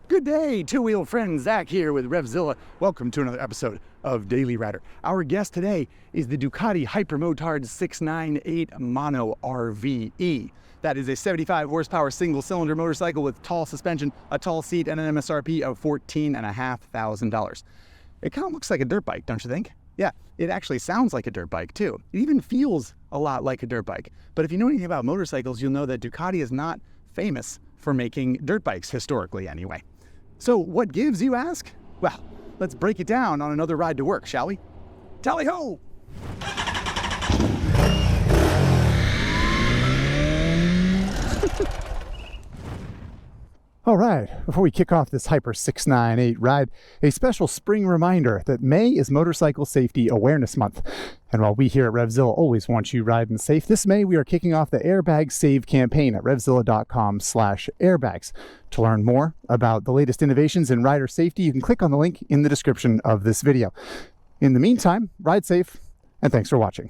Good day, two-wheel friend Zack here with RevZilla. Welcome to another episode of Daily Rider. Our guest today is the Ducati Hypermotard 698 Mono RVE. That is a 75 horsepower single-cylinder motorcycle with tall suspension, a tall seat, and an MSRP of $14,500. It kind of looks like a dirt bike, don't you think? Yeah, it actually sounds like a dirt bike too. It even feels a lot like a dirt bike. But if you know anything about motorcycles, you'll know that Ducati is not famous for making dirt bikes, historically anyway. So what gives, you ask? Well, let's break it down on another ride to work, shall we? Tally-ho! All right, before we kick off this Hyper 698 ride, a special spring reminder that May is Motorcycle Safety Awareness Month. And while we here at RevZilla always want you riding safe, this May we are kicking off the Airbag Save campaign at RevZilla.com/airbags. To learn more about the latest innovations in rider safety, you can click on the link in the description of this video. In the meantime, ride safe, and thanks for watching.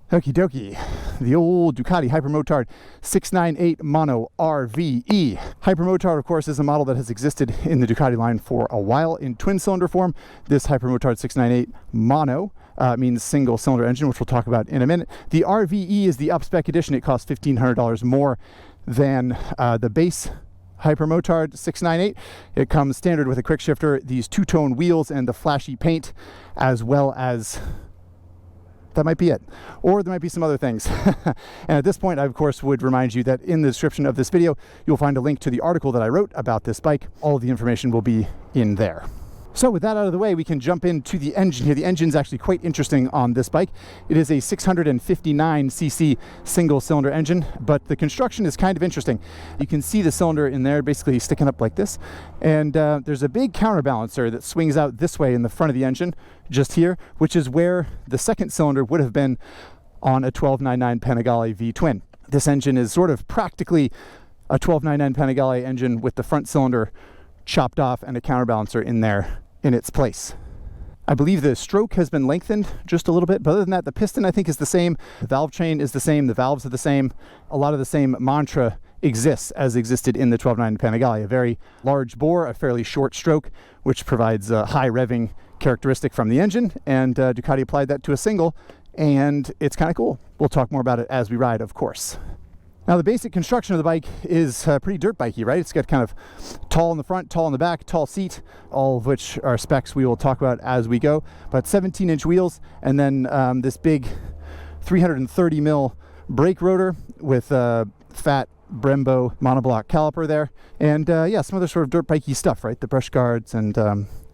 Okie dokie, the old Ducati Hypermotard 698 Mono RVE. Hypermotard, of course, is a model that has existed in the Ducati line for a while in twin-cylinder form. This Hypermotard 698 Mono means single-cylinder engine, which we'll talk about in a minute. The RVE is the up-spec edition. It costs $1,500 more than the base Hypermotard 698. It comes standard with a quick shifter, these two-tone wheels, and the flashy paint, as well as... that might be it. Or there might be some other things. And at this point, I, of course, would remind you that in the description of this video, you'll find a link to the article that I wrote about this bike. All of the information will be in there. So with that out of the way, we can jump into the engine here. The engine's actually quite interesting on this bike. It is a 659cc single-cylinder engine, but the construction is kind of interesting. You can see the cylinder in there basically sticking up like this. And there's a big counterbalancer that swings out this way in the front of the engine, just here, which is where the second cylinder would have been on a 1299 Panigale V-twin. This engine is sort of practically a 1299 Panigale engine with the front cylinder chopped off and a counterbalancer in there in its place. I believe the stroke has been lengthened just a little bit, but other than that, the piston I think is the same, the valve train is the same, the valves are the same. A lot of the same mantra exists as existed in the 1299 Panigale, a very large bore, a fairly short stroke, which provides a high revving characteristic from the engine, and Ducati applied that to a single, and it's kind of cool. We'll talk more about it as we ride, of course. Now, the basic construction of the bike is pretty dirt bikey, right? It's got kind of tall in the front, tall in the back, tall seat, all of which are specs we will talk about as we go. But 17-inch wheels, and then this big 330 mil brake rotor with a fat Brembo monoblock caliper there. And yeah, some other sort of dirt bikey stuff, right? The brush guards and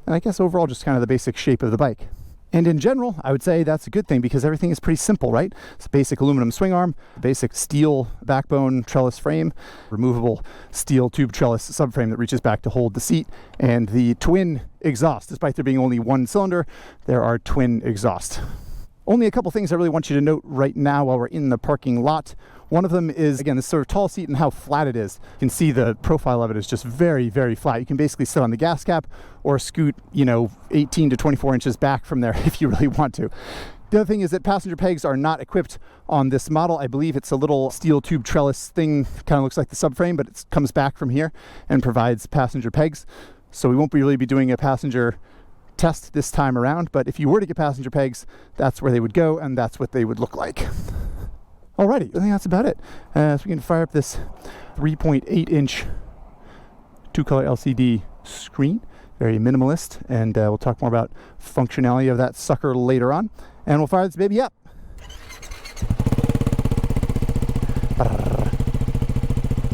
I guess overall just kind of the basic shape of the bike. And in general, I would say that's a good thing because everything is pretty simple, right? It's a basic aluminum swing arm, basic steel backbone trellis frame, removable steel tube trellis subframe that reaches back to hold the seat, and the twin exhaust. Despite there being only one cylinder, there are twin exhaust. Only a couple things I really want you to note right now while we're in the parking lot. One of them is, again, this sort of tall seat and how flat it is. You can see the profile of it is just very, very flat. You can basically sit on the gas cap or scoot, 18 to 24 inches back from there if you really want to. The other thing is that passenger pegs are not equipped on this model. I believe it's a little steel tube trellis thing, kind of looks like the subframe, but it comes back from here and provides passenger pegs. So we won't really be doing a passenger test this time around, but if you were to get passenger pegs, that's where they would go and that's what they would look like. Alrighty, I think that's about it. So we can fire up this 3.8-inch two-color LCD screen, very minimalist, and we'll talk more about functionality of that sucker later on. And we'll fire this baby up.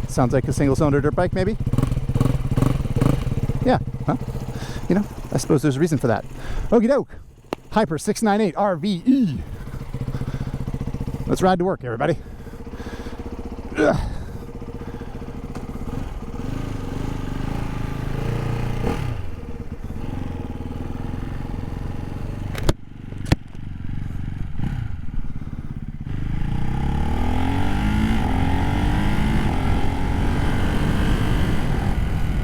Sounds like a single-cylinder dirt bike, maybe? Yeah, huh? I suppose there's a reason for that. Okie doke, Hyper 698 RVE. Let's ride to work, everybody. Ugh.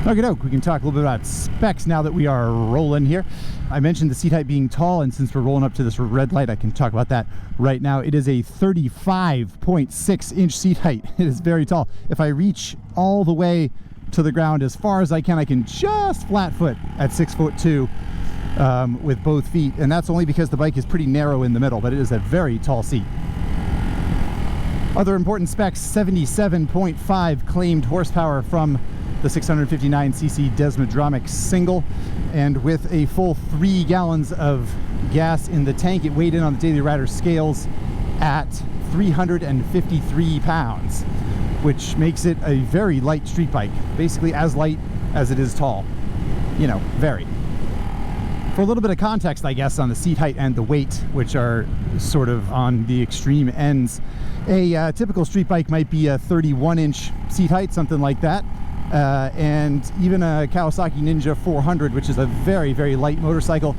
Okie doke, we can talk a little bit about specs now that we are rolling here. I mentioned the seat height being tall, and since we're rolling up to this red light, I can talk about that right now. It is a 35.6 inch seat height. It is very tall. If I reach all the way to the ground as far as I can. I can just flat foot at 6'2" with both feet, and that's only because the bike is pretty narrow in the middle, but it is a very tall seat. Other important specs: 77.5 claimed horsepower from the 659cc Desmodromic single, and with a full 3 gallons of gas in the tank. It weighed in on the Daily Rider scales at 353 pounds, which makes it a very light street bike, basically as light as it is tall, you know, very. For a little bit of context, I guess, on the seat height and the weight, which are sort of on the extreme ends, a typical street bike might be a 31-inch seat height, something like that. And even a Kawasaki Ninja 400, which is a very, very light motorcycle,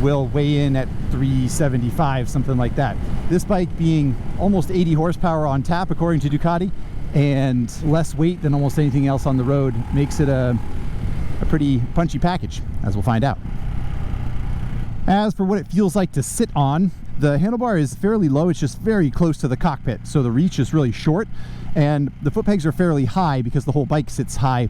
will weigh in at 375, something like that. This bike being almost 80 horsepower on tap, according to Ducati, and less weight than almost anything else on the road, makes it a pretty punchy package, as we'll find out. As for what it feels like to sit on, the handlebar is fairly low. It's just very close to the cockpit, so the reach is really short, and the foot pegs are fairly high because the whole bike sits high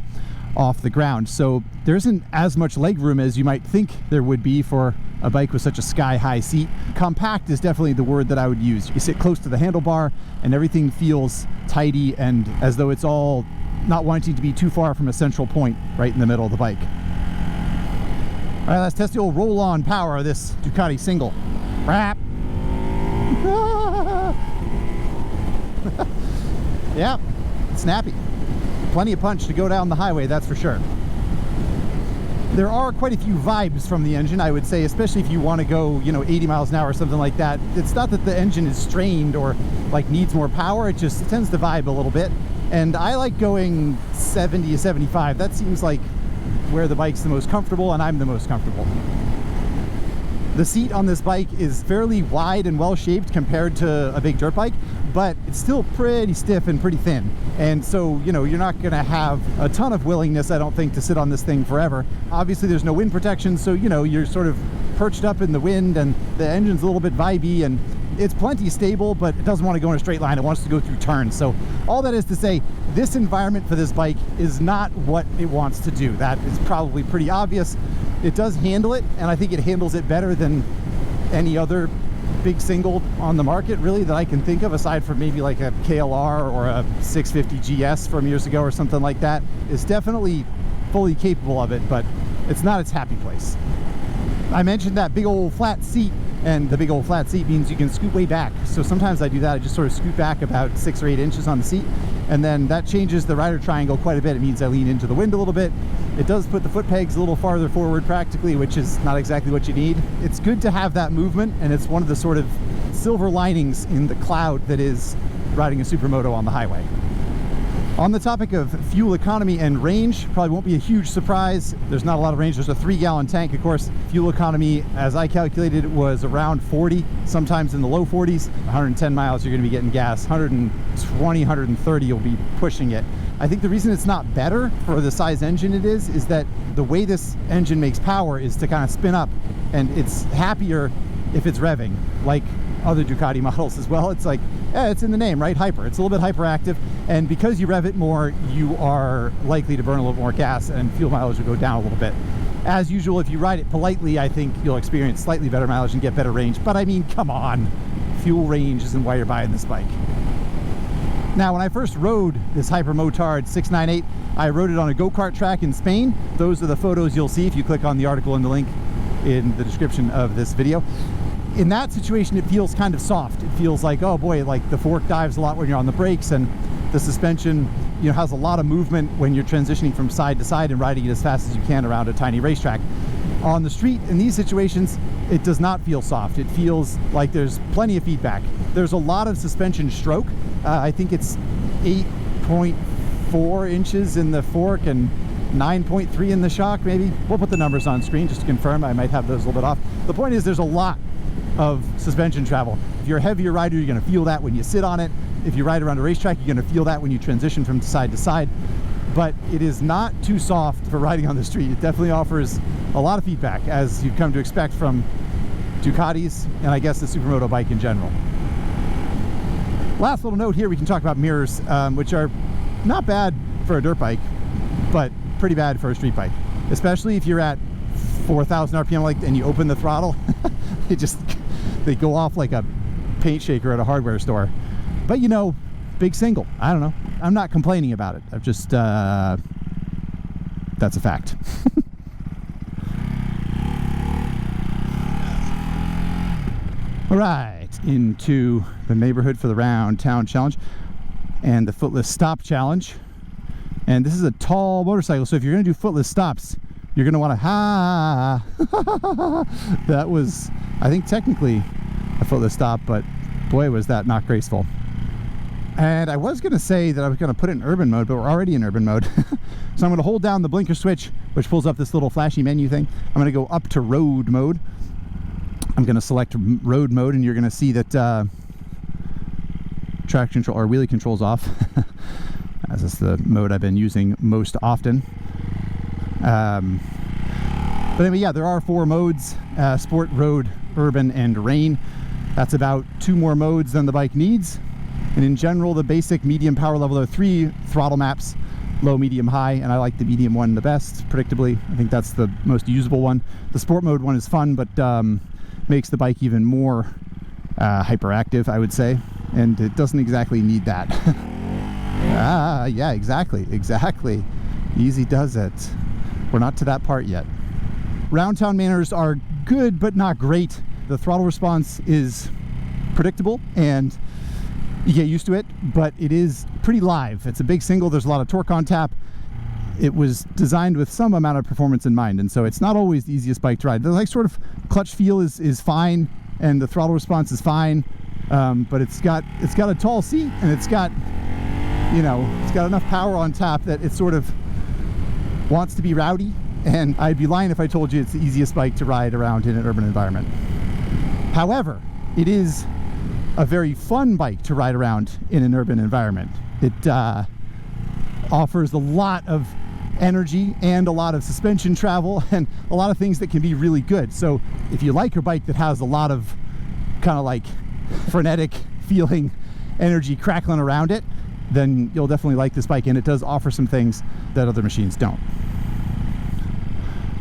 off the ground, so there isn't as much leg room as you might think there would be for a bike with such a sky-high seat. Compact is definitely the word that I would use. You sit close to the handlebar and everything feels tidy and as though it's all not wanting to be too far from a central point right in the middle of the bike. All right, let's test the old roll-on power of this Ducati single. Rap. Yeah, snappy. Plenty of punch to go down the highway, that's for sure. There are quite a few vibes from the engine, I would say, especially if you want to go, you know, 80 miles an hour or something like that. It's not that the engine is strained or like needs more power, it just tends to vibe a little bit. And I like going 70 to 75. That seems like where the bike's the most comfortable, and I'm the most comfortable. The seat on this bike is fairly wide and well shaped compared to a big dirt bike, but it's still pretty stiff and pretty thin. And so, you know, you're not gonna have a ton of willingness, I don't think, to sit on this thing forever. Obviously there's no wind protection, so, you know, you're sort of perched up in the wind, and the engine's a little bit vibey, and it's plenty stable, but it doesn't want to go in a straight line. It wants to go through turns. So all that is to say, this environment for this bike is not what it wants to do. That is probably pretty obvious. It does handle it, and I think it handles it better than any other big single on the market, really, that I can think of, aside from maybe like a KLR or a 650 GS from years ago or something like that. It's definitely fully capable of it, but it's not its happy place. I mentioned that big old flat seat, and the big old flat seat means you can scoot way back. So sometimes I do that. I just sort of scoot back about 6 or 8 inches on the seat, and then that changes the rider triangle quite a bit. It means I lean into the wind a little bit. It does put the foot pegs a little farther forward practically, which is not exactly what you need. It's good to have that movement, and it's one of the sort of silver linings in the cloud that is riding a supermoto on the highway. On the topic of fuel economy and range, probably won't be a huge surprise. There's not a lot of range. There's a 3-gallon tank, of course. Fuel economy, as I calculated, was around 40, sometimes in the low 40s. 110 miles, you're going to be getting gas. 120, 130, you'll be pushing it. I think the reason it's not better for the size engine it is that the way this engine makes power is to kind of spin up, and it's happier if it's revving, like other Ducati models as well. It's like, yeah, it's in the name, right? Hyper. It's a little bit hyperactive, and because you rev it more, you are likely to burn a little more gas, and fuel mileage will go down a little bit. As usual, if you ride it politely, I think you'll experience slightly better mileage and get better range, but I mean, come on. Fuel range isn't why you're buying this bike. Now, when I first rode this Hypermotard 698, I rode it on a go-kart track in Spain. Those are the photos you'll see if you click on the article and the link in the description of this video. In that situation, it feels kind of soft. It feels like, oh boy, like the fork dives a lot when you're on the brakes, and the suspension, you know, has a lot of movement when you're transitioning from side to side and riding it as fast as you can around a tiny racetrack. On the street, in these situations, it does not feel soft. It feels like there's plenty of feedback. There's a lot of suspension stroke. I think it's 8.4 inches in the fork and 9.3 in the shock, maybe. We'll put the numbers on screen just to confirm. I might have those a little bit off. The point is, there's a lot of suspension travel. If you're a heavier rider, you're going to feel that when you sit on it. If you ride around a racetrack, you're going to feel that when you transition from side to side. But it is not too soft for riding on the street. It definitely offers a lot of feedback, as you've come to expect from Ducatis, and I guess the supermoto bike in general. Last little note here, we can talk about mirrors, which are not bad for a dirt bike. but pretty bad for a street bike, especially if you're at 4,000 RPM like, and you open the throttle. They go off like a paint shaker at a hardware store. But you know, big single, I don't know, I'm not complaining about it. I've just that's a fact. All right, into the neighborhood for the Round Town Challenge and the footless stop challenge. And this is a tall motorcycle, so if you're going to do footless stops, you're going to want to that was, I think, technically a footless stop, but boy, was that not graceful. And I was going to say that I was going to put it in urban mode, but we're already in urban mode. So I'm going to hold down the blinker switch, which pulls up this little flashy menu thing. I'm going to go up to road mode. I'm going to select road mode, and you're going to see that traction control or wheelie control's off. As is the mode I've been using most often. But anyway, yeah, there are 4 modes: sport, road, urban, and rain. That's about 2 more modes than the bike needs. And in general, the basic medium power level are 3 throttle maps: low, medium, high, and I like the medium one the best, predictably. I think that's the most usable one. The sport mode one is fun, but makes the bike even more hyperactive, I would say, and it doesn't exactly need that. Yeah, exactly. Easy does it. We're not to that part yet. Round town manners are good, but not great. The throttle response is predictable, and you get used to it, but it is pretty live. It's a big single. There's a lot of torque on tap. It was designed with some amount of performance in mind, and so it's not always the easiest bike to ride. The like sort of clutch feel is fine, and the throttle response is fine, but it's got a tall seat, and it's got, you know, it's got enough power on tap that it sort of wants to be rowdy. And I'd be lying if I told you it's the easiest bike to ride around in an urban environment. However, it is a very fun bike to ride around in an urban environment. It offers a lot of energy and a lot of suspension travel and a lot of things that can be really good. So if you like a bike that has a lot of kind of like frenetic feeling energy crackling around it, then you'll definitely like this bike, and it does offer some things that other machines don't.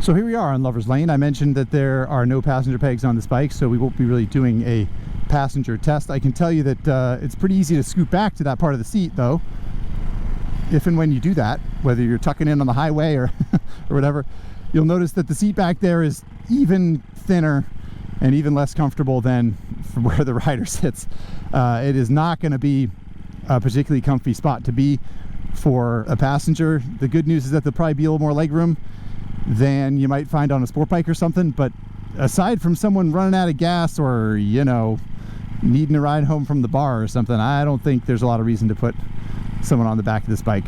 So here we are on Lover's Lane. I mentioned that there are no passenger pegs on this bike, so we won't be really doing a passenger test. I can tell you that it's pretty easy to scoot back to that part of the seat, though. If and when you do that, whether you're tucking in on the highway or or whatever, you'll notice that the seat back there is even thinner and even less comfortable than from where the rider sits. It is not going to be a particularly comfy spot to be for a passenger. The good news is that there'll probably be a little more leg room than you might find on a sport bike or something, but aside from someone running out of gas or, you know, needing a ride home from the bar or something, I don't think there's a lot of reason to put someone on the back of this bike.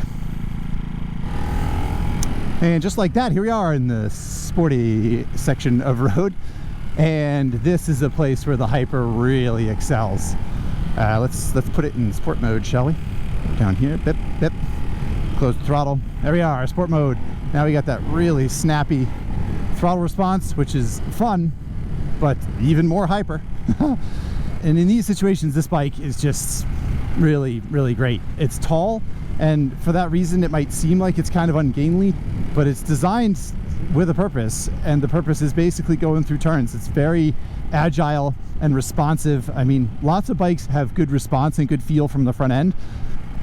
And just like that, here we are in the sporty section of road, and this is a place where the Hyper really excels. Let's put it in sport mode, shall we? Down here, bip, bip. Close the throttle. There we are, sport mode. Now we got that really snappy throttle response, which is fun, but even more hyper. And in these situations, this bike is just really, really great. It's tall, and for that reason, it might seem like it's kind of ungainly, but it's designed with a purpose, and the purpose is basically going through turns. It's very agile and responsive. I mean, lots of bikes have good response and good feel from the front end,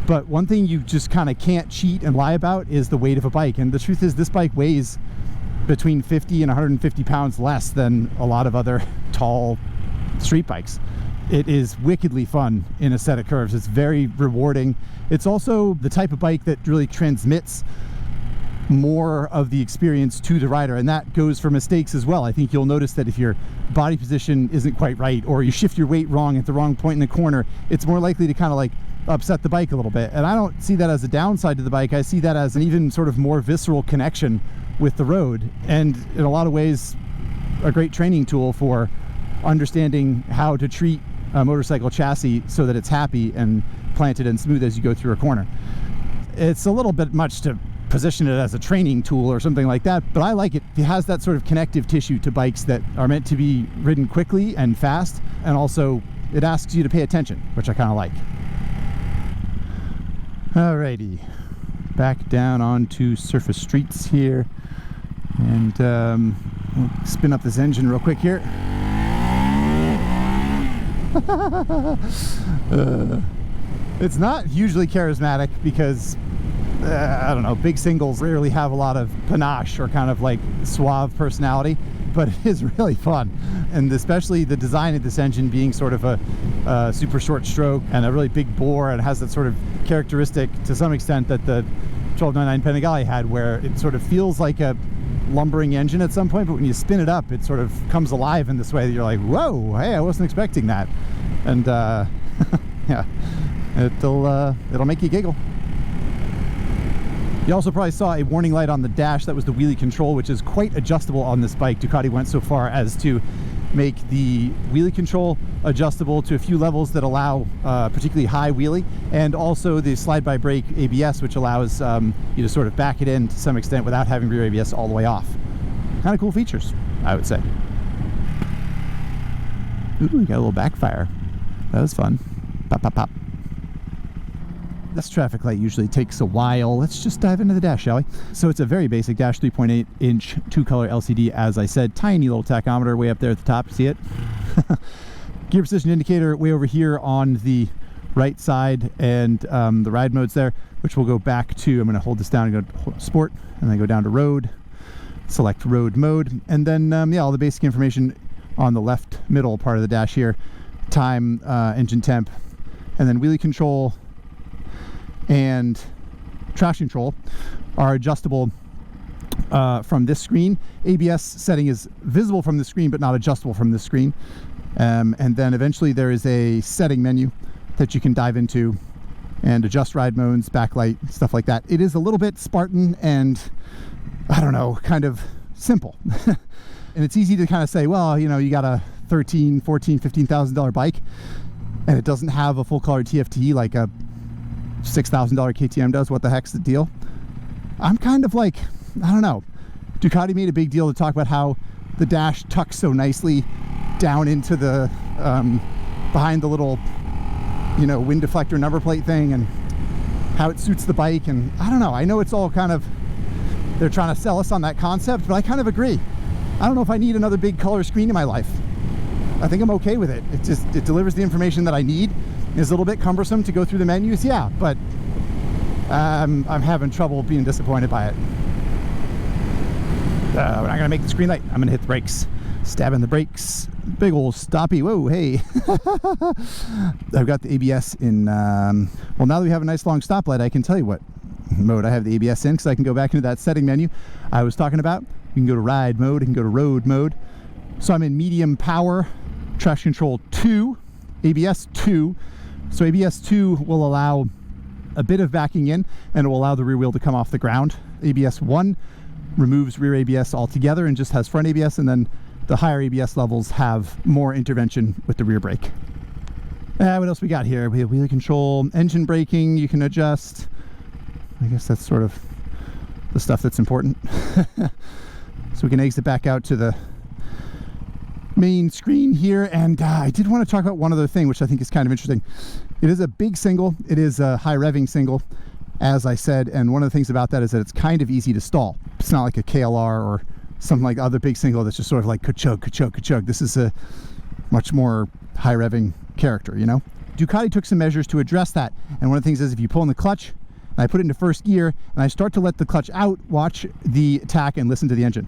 but one thing you just kind of can't cheat and lie about is the weight of a bike. And the truth is, this bike weighs between 50 and 150 pounds less than a lot of other tall street bikes. It is wickedly fun in a set of curves. It's very rewarding. It's also the type of bike that really transmits more of the experience to the rider, and that goes for mistakes as well. I think you'll notice that if your body position isn't quite right, or you shift your weight wrong at the wrong point in the corner, it's more likely to kind of like upset the bike a little bit. And I don't see that as a downside to the bike. I see that as an even sort of more visceral connection with the road, and in a lot of ways a great training tool for understanding how to treat a motorcycle chassis so that it's happy and planted and smooth as you go through a corner. It's a little bit much to position it as a training tool or something like that, but I like it. It has that sort of connective tissue to bikes that are meant to be ridden quickly and fast, and also it asks you to pay attention, which I kind of like. Alrighty, back down onto surface streets here, and we'll spin up this engine real quick here. It's not hugely charismatic because I don't know, big singles rarely have a lot of panache or kind of like suave personality, but it is really fun. And especially the design of this engine being sort of a super short stroke and a really big bore, and has that sort of characteristic to some extent that the 1299 Panigale had, where it sort of feels like a lumbering engine at some point, but when you spin it up, it sort of comes alive in this way that you're like, whoa, hey, I wasn't expecting that. And yeah, it'll make you giggle. You also probably saw a warning light on the dash. That was the wheelie control, which is quite adjustable on this bike. Ducati went so far as to make the wheelie control adjustable to a few levels that allow particularly high wheelie, and also the slide by brake ABS, which allows you to sort of back it in to some extent without having rear ABS all the way off. Kind of cool features, I would say. Ooh, we got a little backfire. That was fun. Pop, pop, pop. This traffic light usually takes a while. Let's just dive into the dash, shall we? So it's a very basic dash, 3.8 inch 2-color LCD, as I said. Tiny little tachometer way up there at the top. See it? Gear position indicator way over here on the right side, and the ride modes there, which we'll go back to. I'm going to hold this down and go to sport, and then go down to road, select road mode, and then yeah, all the basic information on the left middle part of the dash here. Time, engine temp, and then wheelie control and traction control are adjustable from this screen. ABS setting is visible from the screen but not adjustable from this screen. And then eventually there is a setting menu that you can dive into and adjust ride modes, backlight, stuff like that. It is a little bit Spartan and, I don't know, kind of simple. And it's easy to kind of say, well, you know, you got a $13,000, $14,000, $15,000 bike and it doesn't have a full color TFT like a $6,000 KTM does. What the heck's the deal? I'm kind of like, I don't know. Ducati made a big deal to talk about how the dash tucks so nicely down into the behind the little, you know, wind deflector number plate thing, and how it suits the bike. And I don't know, I know it's all kind of, they're trying to sell us on that concept, but I kind of agree. I don't know if I need another big color screen in my life. I think I'm okay with it. It delivers the information that I need. It's a little bit cumbersome to go through the menus, yeah, but I'm having trouble being disappointed by it. We're not gonna make the screen light. I'm gonna hit the brakes. Stabbing the brakes. Big old stoppy. Whoa, hey. I've got the ABS in, well, now that we have a nice long stoplight, I can tell you what mode I have the ABS in, because I can go back into that setting menu I was talking about. You can go to ride mode, you can go to road mode. So I'm in medium power, traction control 2, ABS 2. So ABS 2 will allow a bit of backing in, and it will allow the rear wheel to come off the ground. ABS 1 removes rear ABS altogether and just has front ABS, and then the higher ABS levels have more intervention with the rear brake. What else we got here? We have wheelie control, engine braking you can adjust. I guess that's sort of the stuff that's important. So we can exit back out to the main screen here, and I did want to talk about one other thing which I think is kind of interesting. It is a big single, it is a high revving single, as I said, and one of the things about that is that it's kind of easy to stall. It's not like a KLR or something like the other big single that's just sort of like ka-chug, ka-chug, ka-chug. This is a much more high revving character, you know? Ducati took some measures to address that, and one of the things is if you pull in the clutch and I put it into first gear and I start to let the clutch out, watch the tach and listen to the engine.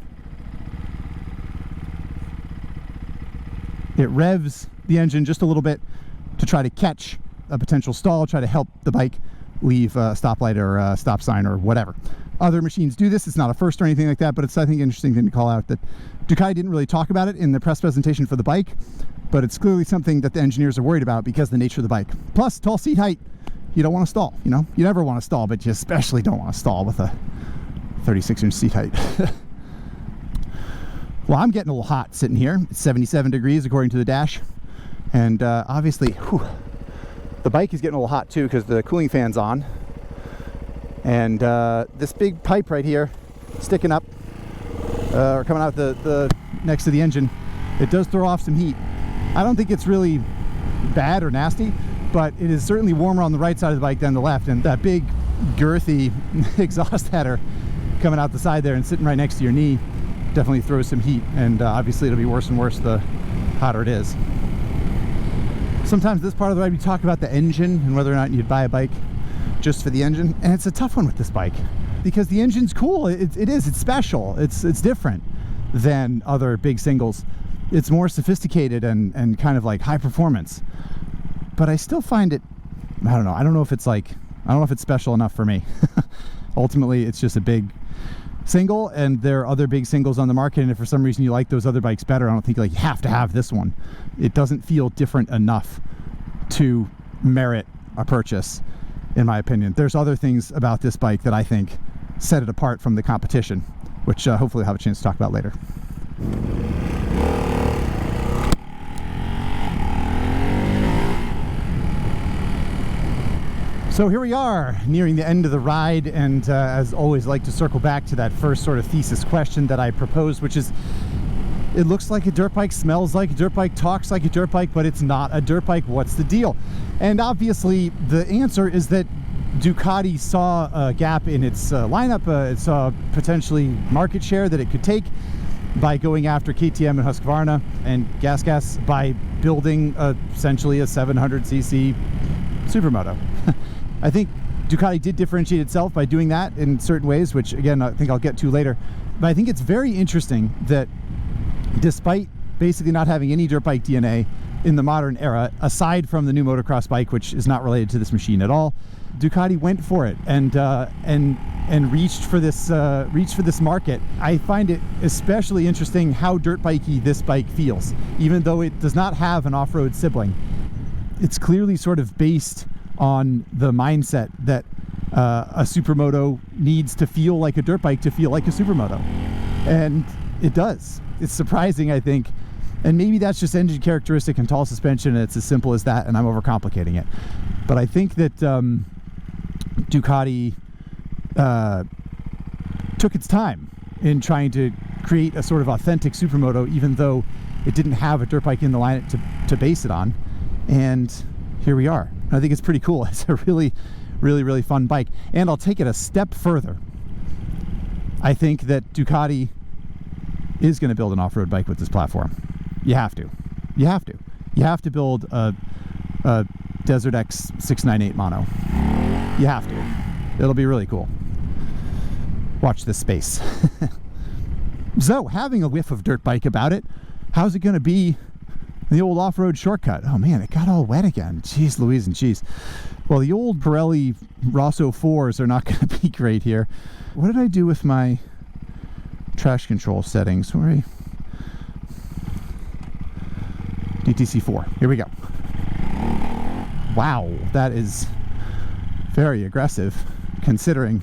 It revs the engine just a little bit to try to catch a potential stall, try to help the bike leave a stoplight or a stop sign or whatever. Other machines do this. It's not a first or anything like that, but it's, I think, an interesting thing to call out that Ducati didn't really talk about it in the press presentation for the bike, but it's clearly something that the engineers are worried about because of the nature of the bike. Plus, tall seat height, you don't want to stall, you know? You never want to stall, but you especially don't want to stall with a 36-inch seat height. Well, I'm getting a little hot sitting here. It's 77 degrees according to the dash. And obviously, the bike is getting a little hot too because the cooling fan's on. And this big pipe right here, sticking up, or coming out the next to the engine, it does throw off some heat. I don't think it's really bad or nasty, but it is certainly warmer on the right side of the bike than the left. And that big girthy exhaust header coming out the side there and sitting right next to your knee definitely throws some heat, and obviously it'll be worse and worse the hotter it is. Sometimes this part of the ride we talk about the engine and whether or not you'd buy a bike just for the engine, and it's a tough one with this bike because the engine's cool. It's special. It's different than other big singles. It's more sophisticated and kind of like high performance, but I still find it, I don't know. I don't know if it's special enough for me. Ultimately, it's just a big single, and there are other big singles on the market, and if for some reason you like those other bikes better, I don't think like you have to have this one. It doesn't feel different enough to merit a purchase, in my opinion. There's other things about this bike that I think set it apart from the competition, which hopefully I'll have a chance to talk about later. So here we are, nearing the end of the ride, and as always, I like to circle back to that first sort of thesis question that I proposed, which is, it looks like a dirt bike, smells like a dirt bike, talks like a dirt bike, but it's not a dirt bike. What's the deal? And obviously, the answer is that Ducati saw a gap in its lineup. It saw potentially market share that it could take by going after KTM and Husqvarna and Gas by building essentially a 700cc supermoto. I think Ducati did differentiate itself by doing that in certain ways, which again, I think I'll get to later. But I think it's very interesting that despite basically not having any dirt bike DNA in the modern era, aside from the new motocross bike, which is not related to this machine at all, Ducati went for it and reached for this market. I find it especially interesting how dirt bikey this bike feels, even though it does not have an off-road sibling. It's clearly sort of based on the mindset that a supermoto needs to feel like a dirt bike to feel like a supermoto, and it does. It's surprising, I think, and maybe that's just engine characteristic and tall suspension, and it's as simple as that, and I'm overcomplicating it. But I think that Ducati took its time in trying to create a sort of authentic supermoto, even though it didn't have a dirt bike in the line to base it on. And here we are. I think it's pretty cool. It's a really, really, really fun bike. And I'll take it a step further. I think that Ducati is going to build an off-road bike with this platform. You have to. You have to. You have to build a Desert X 698 mono. You have to. It'll be really cool. Watch this space. So, having a whiff of dirt bike about it, how's it going to be the old off-road shortcut? Oh man, it got all wet again. Jeez Louise and jeez. Well, the old Pirelli Rosso 4s are not going to be great here. What did I do with my trash control settings? Sorry. DTC 4. Here we go. Wow, that is very aggressive considering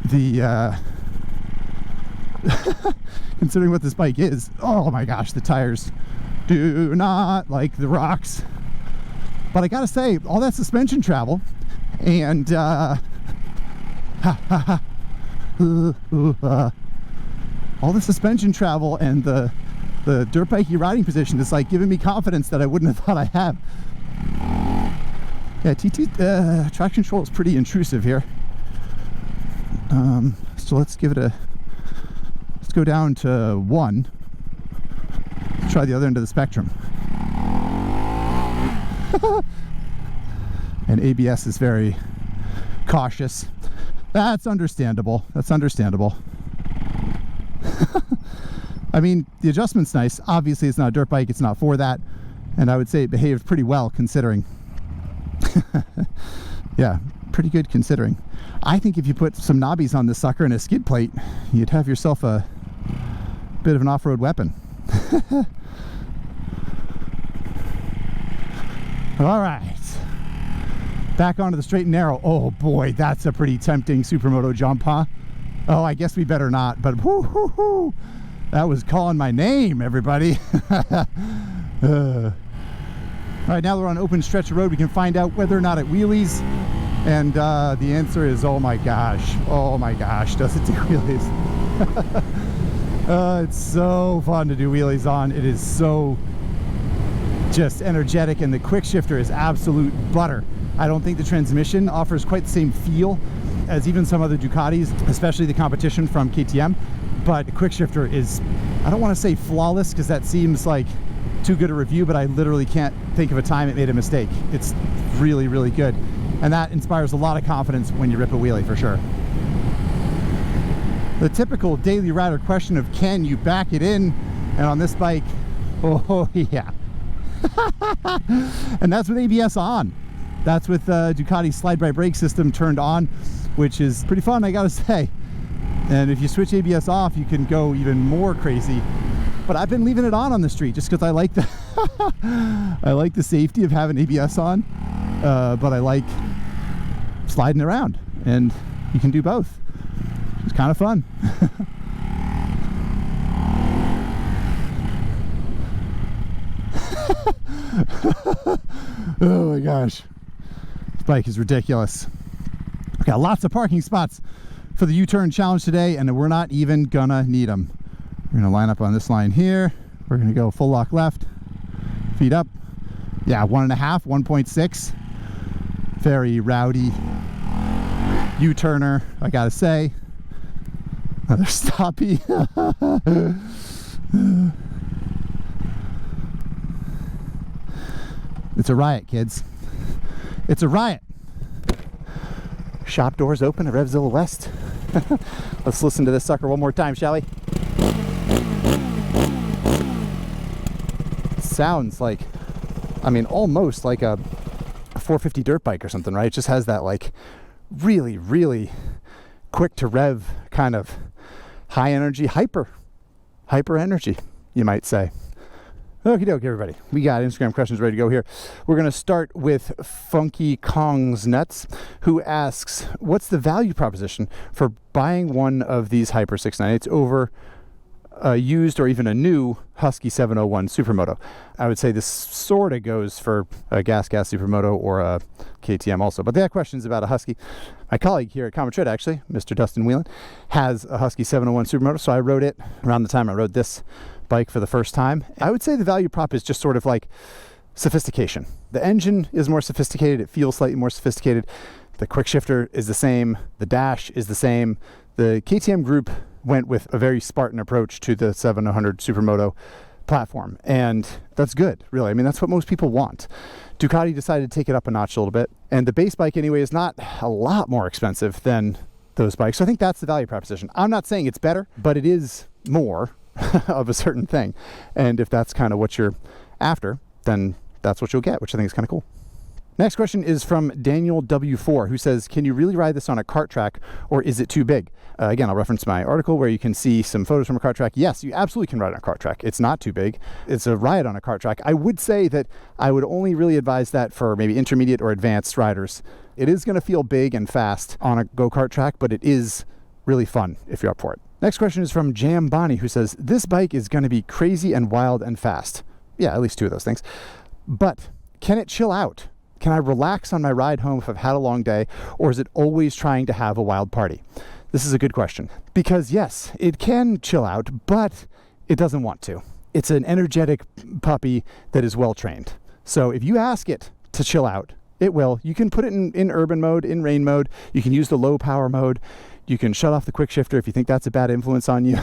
the considering what this bike is. Oh my gosh, the tires do not like the rocks. But I gotta say, all that suspension travel and all the suspension travel and the dirt bikey riding position is like giving me confidence that I wouldn't have thought I had. Yeah, traction control is pretty intrusive here. So let's go down to 1. Let's try the other end of the spectrum. And ABS is very cautious. That's understandable. That's understandable. I mean, the adjustment's nice. Obviously, it's not a dirt bike. It's not for that. And I would say it behaved pretty well considering. Yeah, pretty good considering. I think if you put some knobbies on this sucker and a skid plate, you'd have yourself a bit of an off-road weapon. All right, back onto the straight and narrow. Oh boy, that's a pretty tempting supermoto jump, huh? Oh, I guess we better not, but whoo, that was calling my name, everybody. All right, now that we're on an open stretch of road, we can find out whether or not it wheelies. And the answer is, oh my gosh, does it do wheelies? It's so fun to do wheelies on. It is so just energetic, and the quick shifter is absolute butter. I don't think the transmission offers quite the same feel as even some other Ducatis, especially the competition from KTM. But the quick shifter is, I don't want to say flawless because that seems like too good a review, but I literally can't think of a time it made a mistake. It's really, really good. And that inspires a lot of confidence when you rip a wheelie for sure. The typical daily rider question of can you back it in? And on this bike, oh yeah. And that's with ABS on. That's with Ducati slide right brake system turned on, which is pretty fun, I gotta say. And if you switch ABS off, you can go even more crazy. But I've been leaving it on the street just because I like the I like the safety of having ABS on, but I like sliding around, and you can do both. It's kind of fun. Oh my gosh, this bike is ridiculous. We got lots of parking spots for the U-turn challenge today, and we're not even gonna need them. We're gonna line up on this line here. We're gonna go full lock left, feet up. Yeah, 1.5, 1.6. Very rowdy U-turner, I gotta say. Another stoppy. It's a riot, kids. It's a riot. Shop doors open at RevZilla West. Let's listen to this sucker one more time, shall we? Sounds like, I mean, almost like a 450 dirt bike or something, right? It just has that like really, really quick to rev kind of high energy, hyper energy, you might say. Okie dokie, everybody. We got Instagram questions ready to go here. We're going to start with Funky Kong's Nuts, who asks, what's the value proposition for buying one of these Hyper 698s over a used or even a new Husky 701 Supermoto? I would say this sort of goes for a gas Supermoto or a KTM also. But that question is about a Husky. My colleague here at Common Tread, actually, Mr. Dustin Whelan, has a Husky 701 Supermoto, so I rode it around the time I rode this bike for the first time. I would say the value prop is just sort of like sophistication. The engine is more sophisticated. It feels slightly more sophisticated. The quick shifter is the same. The dash is the same. The KTM group went with a very Spartan approach to the 700 Supermoto platform, and that's good, really. I mean, that's what most people want. Ducati decided to take it up a notch a little bit, and the base bike anyway is not a lot more expensive than those bikes. So I think that's the value proposition. I'm not saying it's better, but it is more of a certain thing, and if that's kind of what you're after, then that's what you'll get, which I think is kind of cool. Next question is from Daniel W4, who says, can you really ride this on a kart track, or is it too big? Again, I'll reference my article where you can see some photos from a kart track. Yes, you absolutely can ride on a kart track. It's not too big. It's a ride on a kart track. I would say that I would only really advise that for maybe intermediate or advanced riders. It is going to feel big and fast on a go-kart track, but it is really fun if you're up for it. Next question is from Jam Bonnie, who says, this bike is going to be crazy and wild and fast. Yeah, at least two of those things. But can it chill out? Can I relax on my ride home if I've had a long day, or is it always trying to have a wild party? This is a good question, because yes, it can chill out, but it doesn't want to. It's an energetic puppy that is well trained. So if you ask it to chill out, it will. You can put it in urban mode, in rain mode. You can use the low power mode. You can shut off the quick shifter if you think that's a bad influence on you.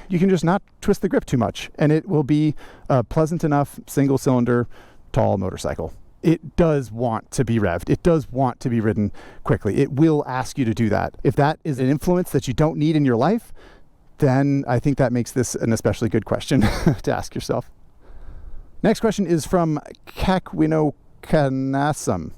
You can just not twist the grip too much, and it will be a pleasant enough single cylinder tall motorcycle. It does want to be revved. It does want to be ridden quickly. It will ask you to do that. If that is an influence that you don't need in your life, then I think that makes this an especially good question to ask yourself. Next question is from Kakwinokanasam.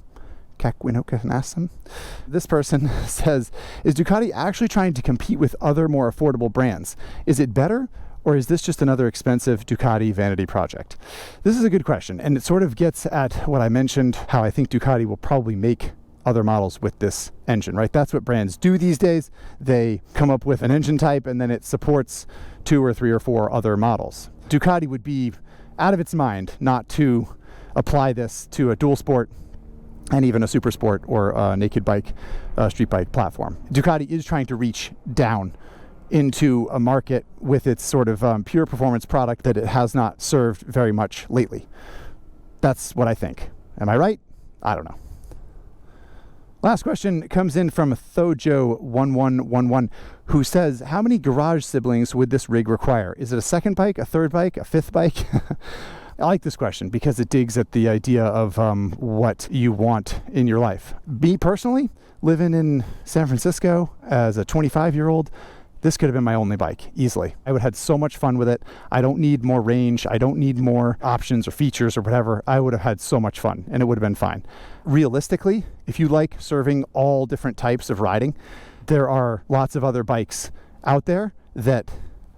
This person says, is Ducati actually trying to compete with other more affordable brands? Is it better, or is this just another expensive Ducati vanity project? This is a good question, and it sort of gets at what I mentioned, how I think Ducati will probably make other models with this engine, right? That's what brands do these days. They come up with an engine type, and then it supports 2 or 3 or 4 other models. Ducati would be out of its mind not to apply this to a dual sport and even a super sport or a naked bike, street bike platform. Ducati is trying to reach down into a market with its sort of pure performance product that it has not served very much lately. That's what I think. Am I right? I don't know. Last question comes in from Thojo1111, who says, how many garage siblings would this rig require? Is it a second bike, a third bike, a fifth bike? I like this question because it digs at the idea of what you want in your life. Me personally, living in San Francisco as a 25-year-old, this could have been my only bike, easily. I would have had so much fun with it. I don't need more range. I don't need more options or features or whatever. I would have had so much fun and it would have been fine. Realistically, if you like serving all different types of riding, there are lots of other bikes out there that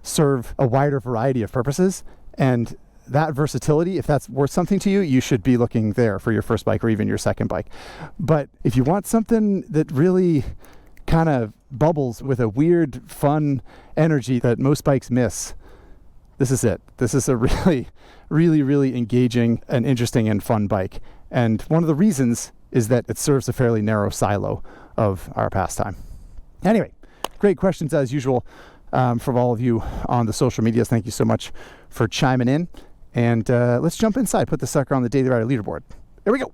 serve a wider variety of purposes, and that versatility, if that's worth something to you, you should be looking there for your first bike or even your second bike. But if you want something that really kind of bubbles with a weird, fun energy that most bikes miss, this is it. This is a really, really, really engaging and interesting and fun bike. And one of the reasons is that it serves a fairly narrow silo of our pastime. Anyway, great questions as usual from all of you on the social medias. Thank you so much for chiming in. And let's jump inside, put the sucker on the Daily Rider leaderboard. Here we go.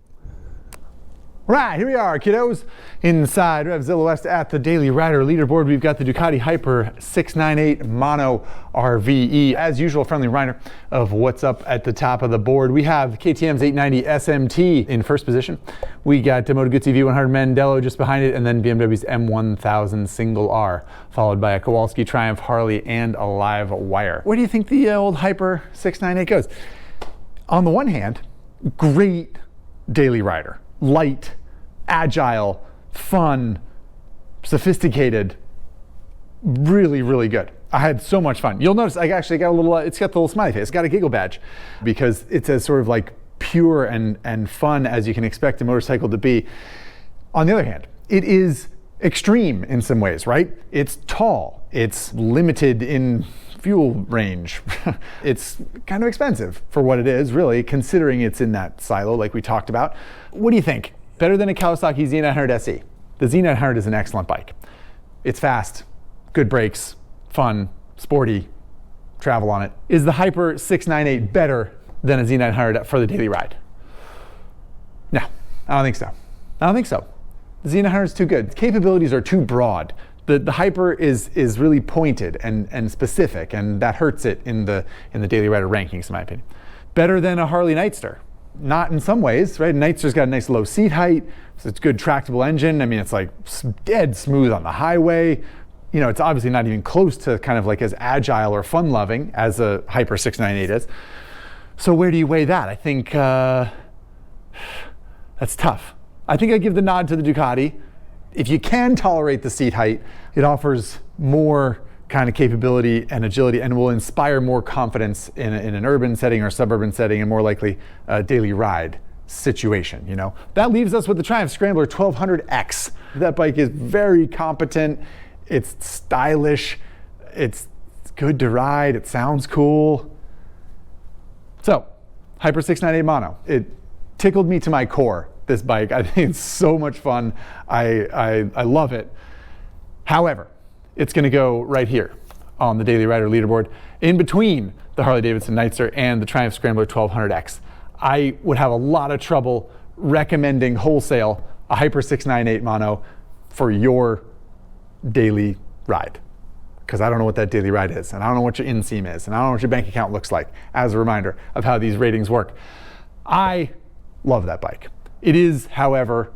Right, here we are, kiddos, inside RevZilla West at the Daily Rider leaderboard. We've got the Ducati Hyper 698 Mono RVE. As usual, friendly reminder of what's up at the top of the board. We have KTM's 890 SMT in first position. We got Moto Guzzi V100 Mandello just behind it, and then BMW's M1000 Single R, followed by a Kowalski Triumph Harley and a Live Wire. Where do you think the old Hyper 698 goes? On the one hand, great daily rider. Light, agile, fun, sophisticated, really, really good. I had so much fun. You'll notice I actually got a little, it's got the little smiley face. It's got a giggle badge because it's as sort of like pure and fun as you can expect a motorcycle to be. On the other hand, it is extreme in some ways, right? It's tall, it's limited in fuel range. It's kind of expensive for what it is, really, considering it's in that silo like we talked about. What do you think? Better than a Kawasaki Z900 SE? The Z900 is an excellent bike. It's fast, good brakes, fun, sporty, travel on it. Is the Hyper 698 better than a Z900 for the daily ride? No, I don't think so. I don't think so. The Z900 is too good. Its capabilities are too broad. The Hyper is really pointed and specific, and that hurts it in the daily rider rankings, in my opinion. Better than a Harley Nightster? Not in some ways, right? Nightster's got a nice low seat height, so it's good tractable engine. I mean, it's like dead smooth on the highway. You know, it's obviously not even close to kind of like as agile or fun-loving as a Hyper 698 is. So where do you weigh that? I think that's tough. I think I give the nod to the Ducati. If you can tolerate the seat height, it offers more kind of capability and agility and will inspire more confidence in an urban setting or suburban setting and more likely a daily ride situation, you know. That leaves us with the Triumph Scrambler 1200X. That bike is very competent, it's stylish, it's good to ride, it sounds cool. So, Hyper 698 Mono, it tickled me to my core, this bike. I think it's so much fun. I love it. However, it's going to go right here on the Daily Rider leaderboard in between the Harley-Davidson Nightster and the Triumph Scrambler 1200X. I would have a lot of trouble recommending wholesale a Hyper 698 Mono for your daily ride, because I don't know what that daily ride is, and I don't know what your inseam is, and I don't know what your bank account looks like, as a reminder of how these ratings work. I love that bike. It is, however,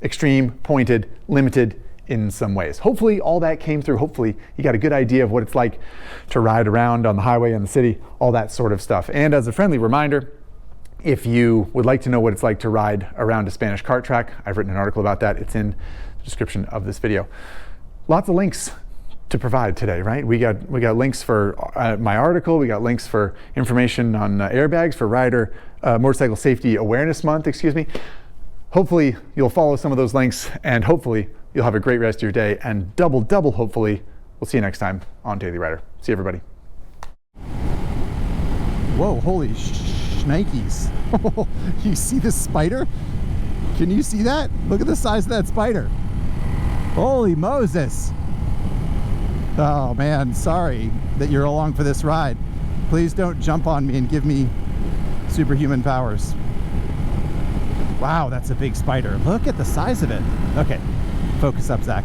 extreme, pointed, limited in some ways. Hopefully all that came through. Hopefully you got a good idea of what it's like to ride around on the highway in the city, all that sort of stuff. And as a friendly reminder, if you would like to know what it's like to ride around a Spanish kart track, I've written an article about that. It's in the description of this video. Lots of links to provide today, right? We got links for my article. We got links for information on airbags for Motorcycle Safety Awareness Month, excuse me. Hopefully you'll follow some of those links, and hopefully you'll have a great rest of your day, and double hopefully we'll see you next time on Daily Rider. See everybody. Whoa, holy shnikes. You see this spider? Can you see that? Look at the size of that spider. Holy Moses. Oh man, sorry that you're along for this ride. Please don't jump on me and give me superhuman powers. Wow, that's a big spider. Look at the size of it. Okay, focus up, Zach.